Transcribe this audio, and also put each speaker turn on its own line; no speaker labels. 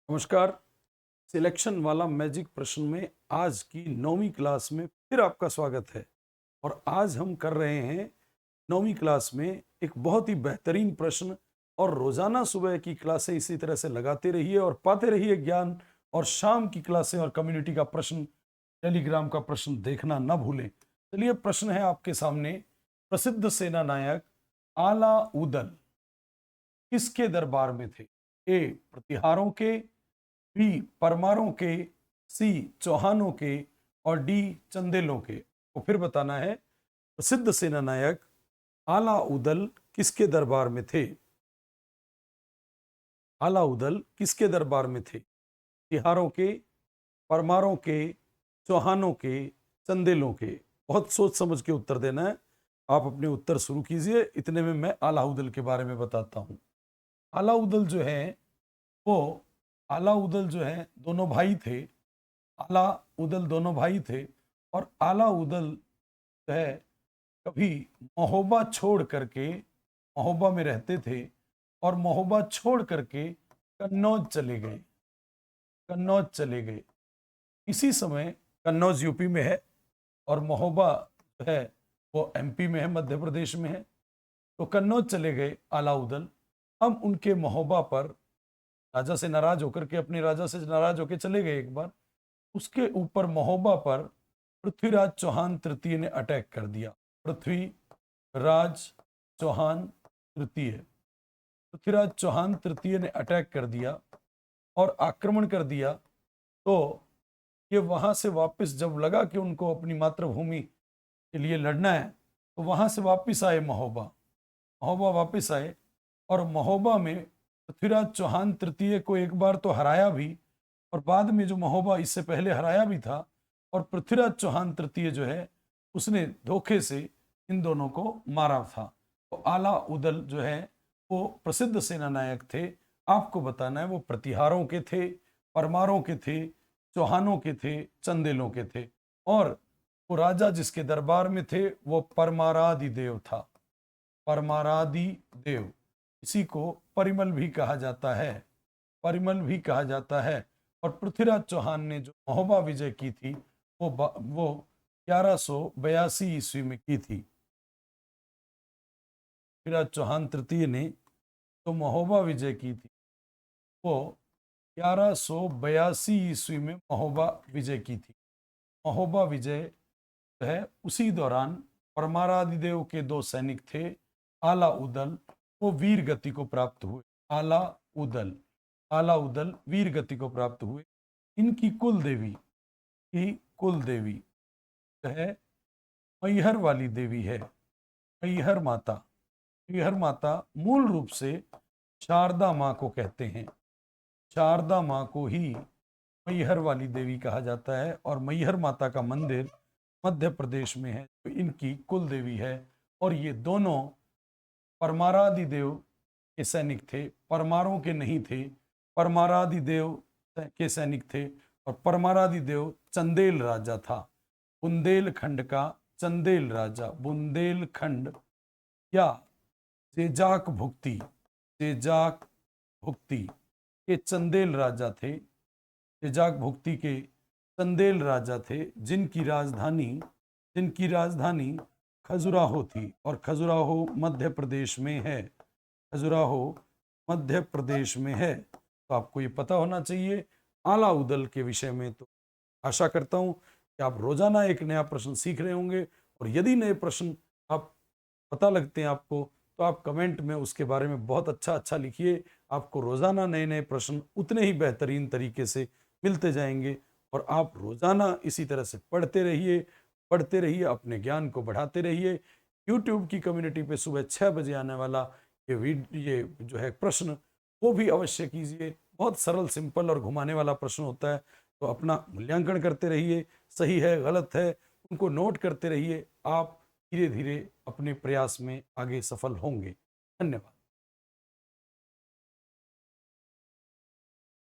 नमस्कार। सिलेक्शन वाला मैजिक प्रश्न में आज की 9वीं क्लास में फिर आपका स्वागत है। और आज हम कर रहे हैं 9वीं क्लास में एक बहुत ही बेहतरीन प्रश्न। और रोजाना सुबह की क्लासें इसी तरह से लगाते रहिए और पाते रहिए ज्ञान। और शाम की क्लासें और कम्युनिटी का प्रश्न, टेलीग्राम का प्रश्न देखना ना भूलें। चलिए, प्रश्न है आपके सामने। प्रसिद्ध सेना नायक आला उदल किसके दरबार में थे? ए प्रतिहारों के, बी परमारों के, सी चौहानों के, और डी चंदेलों के। तो फिर बताना है, प्रसिद्ध सेना नायक आला उदल किसके दरबार में थे? आला उदल किसके दरबार में थे? तिहारों के, परमारों के, चौहानों के, चंदेलों के। बहुत सोच समझ के उत्तर देना है। आप अपने उत्तर शुरू कीजिए। इतने में मैं आला उदल के बारे में बताता हूँ। आला उदल जो है वो आला उदल जो है दोनों भाई थे। आला उदल दोनों भाई थे। और आला उदल जो है कभी महोबा छोड़ करके, महोबा में रहते थे और महोबा छोड़ करके कन्नौज चले गए। कन्नौज चले गए। इसी समय कन्नौज यूपी में है और महोबा जो है वो एमपी में है, मध्य प्रदेश में है। तो कन्नौज चले गए आला उदल। अब उनके महोबा पर राजा से नाराज होकर के, अपने राजा से नाराज होकर चले गए एक बार। उसके ऊपर महोबा पर पृथ्वीराज चौहान तृतीय ने अटैक कर दिया। पृथ्वीराज चौहान तृतीय पृथ्वीराज चौहान तृतीय ने अटैक कर दिया और आक्रमण कर दिया। तो ये वहां से वापस जब लगा कि उनको अपनी मातृभूमि के लिए लड़ना है, तो वहां से वापस आए महोबा। महोबा वापस आए और महोबा में पृथ्वीराज चौहान तृतीय को एक बार तो हराया भी, और बाद में जो महोबा इससे पहले हराया भी था। और पृथ्वीराज चौहान तृतीय जो है उसने धोखे से इन दोनों को मारा था। तो आला उदल जो है वो प्रसिद्ध सेना नायक थे। आपको बताना है वो प्रतिहारों के थे, परमारों के थे, चौहानों के थे, चंदेलों के थे। और वो राजा जिसके दरबार में थे वो परमारादि देव था। परमारादि देव, इसी को परिमल भी कहा जाता है। परिमल भी कहा जाता है। और पृथ्वीराज चौहान ने जो महोबा विजय की थी वो 1182 ईस्वी में की थी। पृथ्वीराज चौहान तृतीय ने जो महोबा विजय की थी वो 1182 ईस्वी में महोबा विजय की थी। महोबा विजय जो है उसी दौरान परमारादिदेव के दो सैनिक थे, आला उदल, वो वीर गति को प्राप्त हुए। आला उदल आला उदल वीर गति को प्राप्त हुए। इनकी कुल देवी जो है मैहर वाली देवी है। मैहर माता। मैहर माता मूल रूप से शारदा माँ को कहते हैं। शारदा माँ को ही मैहर वाली देवी कहा जाता है। और मैहर माता का मंदिर मध्य प्रदेश में है, तो इनकी कुल देवी है। और ये दोनों परमारादि देव के सैनिक थे, परमारों के नहीं थे। परमारादि देव के सैनिक थे। और परमारादि देव चंदेल राजा था। बुंदेलखंड का चंदेल राजा, बुंदेलखंड या जेजाक भुक्ति, जेजाक भुक्ति के चंदेल राजा थे। जेजाक भुक्ति के चंदेल राजा थे, जिनकी राजधानी खजुराहो थी। और खजुराहो मध्य प्रदेश में है। खजुराहो मध्य प्रदेश में है। तो आपको ये पता होना चाहिए आला उदल के विषय में। तो आशा करता हूँ कि आप रोजाना एक नया प्रश्न सीख रहे होंगे। और यदि नए प्रश्न आप पता लगते हैं आपको, तो आप कमेंट में उसके बारे में बहुत अच्छा अच्छा लिखिए। आपको रोजाना नए नए प्रश्न उतने ही बेहतरीन तरीके से मिलते जाएंगे। और आप रोजाना इसी तरह से पढ़ते रहिए, अपने ज्ञान को बढ़ाते रहिए। यूट्यूब की कम्युनिटी पे सुबह 6 बजे आने वाला ये जो है प्रश्न, वो भी अवश्य कीजिए। बहुत सरल, सिंपल और घुमाने वाला प्रश्न होता है। तो अपना मूल्यांकन करते रहिए, सही है गलत है उनको नोट करते रहिए। आप धीरे धीरे अपने प्रयास में आगे सफल होंगे। धन्यवाद।